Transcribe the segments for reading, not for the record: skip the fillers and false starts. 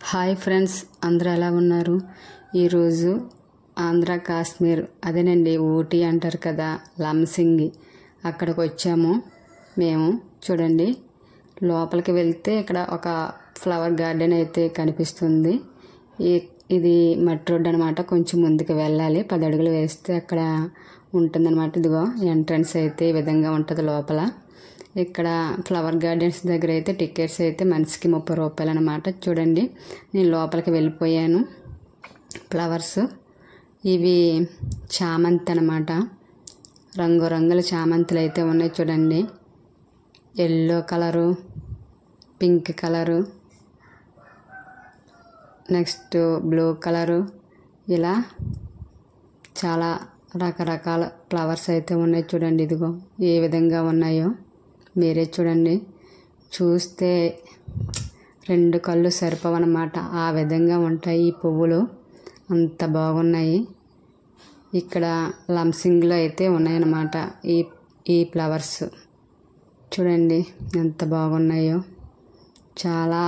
Hi friends, అందరూ ఎలా ఉన్నారు? ఈరోజు ఆంధ్ర కాశ్మీర్, అదేనండి ఊటీ అంటారు కదా, లంసింగి, అక్కడికి వచ్చాము మేము. చూడండి, లోపలికి వెళ్తే ఇక్కడ ఒక ఫ్లవర్ గార్డెన్ అయితే కనిపిస్తుంది. ఇది మట్టి రోడ్ అనమాట. కొంచెం ముందుకు వెళ్ళాలి, 10 అడుగులు వేస్తే అక్కడ ఉంటుందన్నమాట. ఇదిగో ఎంట్రన్స్ అయితే ఈ విధంగా ఉంటుంది లోపల. ఇక్కడ ఫ్లవర్ గార్డెన్స్ దగ్గర అయితే టికెట్స్ అయితే మనిషికి 30 రూపాయలు అనమాట. చూడండి, నేను లోపలికి వెళ్ళిపోయాను. ఫ్లవర్స్ ఇవి చామంతి అనమాట. రంగురంగుల చామంతులు అయితే ఉన్నాయి. చూడండి, yellow colour, pink colour, next blue colour, ఇలా చాలా రకరకాల ఫ్లవర్స్ అయితే ఉన్నాయి. చూడండి, ఇదిగో ఏ విధంగా ఉన్నాయో మీరే చూడండి. చూస్తే 2 కళ్ళు సరిపోవన్నమాట, ఆ విధంగా ఉంటాయి ఈ పువ్వులు. అంత బాగున్నాయి. ఇక్కడ లంసింగ్లో అయితే ఉన్నాయన్నమాట ఈ ఫ్లవర్స్. చూడండి ఎంత బాగున్నాయో, చాలా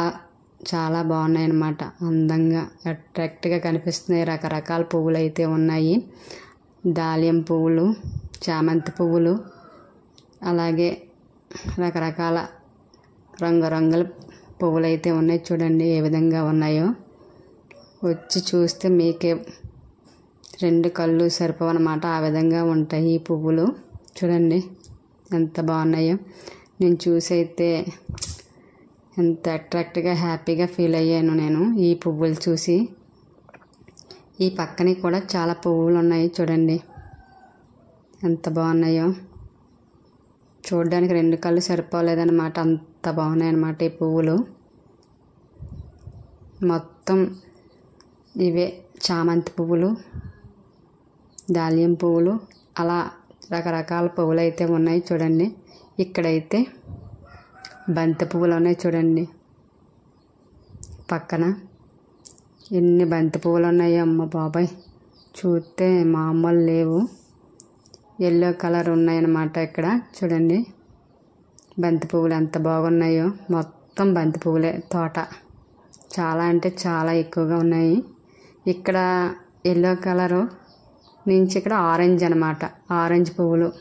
చాలా బాగున్నాయి అన్నమాట. అందంగా అట్రాక్ట్గా కనిపిస్తున్నాయి. రకరకాల పువ్వులు అయితే ఉన్నాయి. దాలియం పువ్వులు, చామంతి పువ్వులు, అలాగే రకరకాల రంగురంగుల పువ్వులు అయితే ఉన్నాయి. చూడండి ఏ విధంగా ఉన్నాయో. వచ్చి చూస్తే మీకే 2 కళ్ళు సరిపోవన్నమాట, ఆ విధంగా ఉంటాయి ఈ పువ్వులు. చూడండి ఎంత బాగున్నాయో. నేను చూసి అయితే ఎంత అట్రాక్ట్గా హ్యాపీగా ఫీల్ అయ్యాను నేను ఈ పువ్వులు చూసి. ఈ పక్కనే కూడా చాలా పువ్వులు ఉన్నాయి. చూడండి ఎంత బాగున్నాయో. చూడడానికి 2 కళ్ళు సరిపోలేదన్నమాట, అంత బాగున్నాయి అన్నమాట ఈ పువ్వులు. మొత్తం ఇవే చామంతి పువ్వులు, దాలియం పువ్వులు, అలా రకరకాల పువ్వులు అయితే ఉన్నాయి. చూడండి, ఇక్కడైతే బంతి పువ్వులు ఉన్నాయి. చూడండి పక్కన ఎన్ని బంతి పువ్వులు ఉన్నాయో, అమ్మ బాబాయ్, చూస్తే మామూలు లేవు. ఎల్లో కలర్ ఉన్నాయన్నమాట ఇక్కడ. చూడండి బంతి పువ్వులు ఎంత బాగున్నాయో. మొత్తం బంతి పువ్వులే తోట. చాలా అంటే చాలా ఎక్కువగా ఉన్నాయి. ఇక్కడ ఎల్లో కలరు నుంచి ఇక్కడ ఆరెంజ్ అనమాట. ఆరెంజ్ పువ్వులు,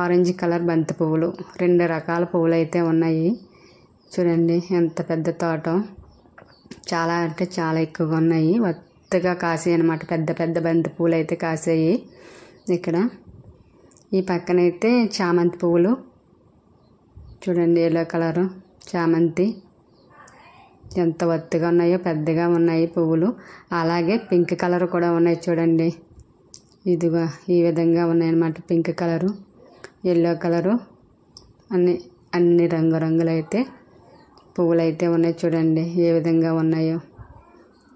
ఆరెంజ్ కలర్ బంతి పువ్వులు, 2 రకాల పువ్వులు అయితే ఉన్నాయి. చూడండి ఎంత పెద్ద తోట. చాలా అంటే చాలా ఎక్కువగా ఉన్నాయి. ఒత్తగా కాసాయి అనమాట. పెద్ద పెద్ద బంతి పువ్వులు అయితే కాసాయి ఇక్కడ. ఈ పక్కనైతే చామంతి పువ్వులు. చూడండి ఎల్లో కలరు చామంతి ఎంత ఒత్తుగా ఉన్నాయో, పెద్దగా ఉన్నాయి పువ్వులు. అలాగే పింక్ కలర్ కూడా ఉన్నాయి. చూడండి ఇదిగా ఈ విధంగా ఉన్నాయన్నమాట. పింక్ కలరు, ఎల్లో కలరు, అన్ని రంగురంగులు అయితే పువ్వులు అయితే ఉన్నాయి. చూడండి ఏ విధంగా ఉన్నాయో.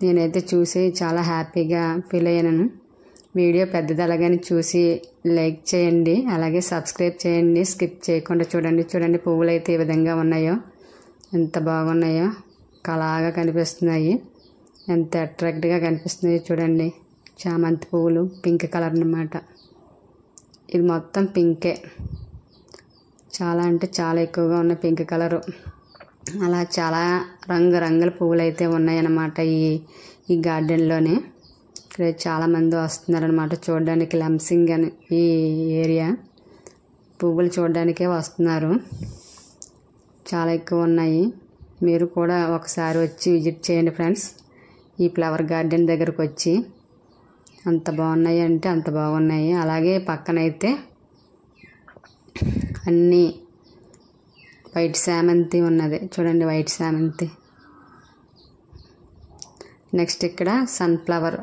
నేనైతే చూసి చాలా హ్యాపీగా ఫీల్ అయ్యాను. వీడియో పెద్దది అలాగని చూసి లైక్ చేయండి, అలాగే సబ్స్క్రైబ్ చేయండి, స్కిప్ చేయకుండా చూడండి. చూడండి పువ్వులు అయితే ఏ విధంగా ఉన్నాయో, ఎంత బాగున్నాయో, కళగా కనిపిస్తున్నాయి, ఎంత అట్రాక్ట్గా కనిపిస్తున్నాయో. చూడండి చామంతి పువ్వులు పింక్ కలర్ అన్నమాట. ఇది మొత్తం పింకే, చాలా అంటే చాలా ఎక్కువగా ఉన్న పింక్ కలరు. అలా చాలా రంగురంగుల పువ్వులు అయితే ఉన్నాయన్నమాట ఈ గార్డెన్లోనే. ఇక్కడ చాలామంది వస్తున్నారనమాట చూడడానికి. లంసింగ్ అని ఈ ఏరియా పువ్వులు చూడడానికే వస్తున్నారు. చాలా ఎక్కువ ఉన్నాయి. మీరు కూడా ఒకసారి వచ్చి విజిట్ చేయండి ఫ్రెండ్స్. ఈ ఫ్లవర్ గార్డెన్ దగ్గరకు వచ్చి అంత బాగున్నాయి అంటే అంత బాగున్నాయి. అలాగే పక్కనైతే అన్నీ వైట్ చామంతి ఉన్నది. చూడండి వైట్ చామంతి. నెక్స్ట్ ఇక్కడ సన్ఫ్లవర్,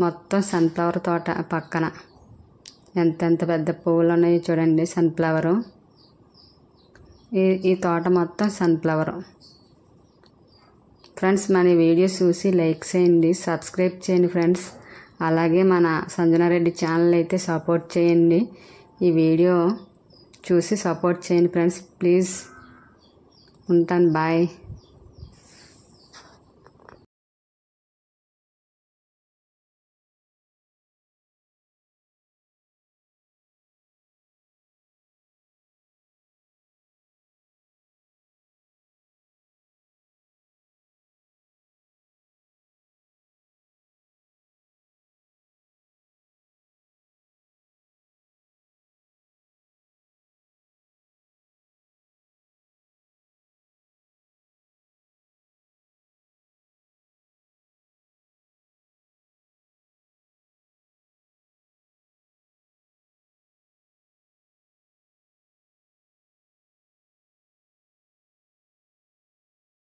మొత్తం సన్ఫ్లవర్ తోట పక్కన. ఎంత పెద్ద పువ్వులు ఉన్నాయో చూడండి. సన్ఫ్లవరు, ఈ తోట మొత్తం సన్ఫ్లవరు. ఫ్రెండ్స్, మన వీడియో చూసి లైక్ చేయండి, సబ్స్క్రైబ్ చేయండి ఫ్రెండ్స్. అలాగే మన సంజనారెడ్డి ఛానల్ అయితే సపోర్ట్ చేయండి. ఈ వీడియో చూసి సపోర్ట్ చేయండి ఫ్రెండ్స్, ప్లీజ్. ఉంటాను, బాయ్.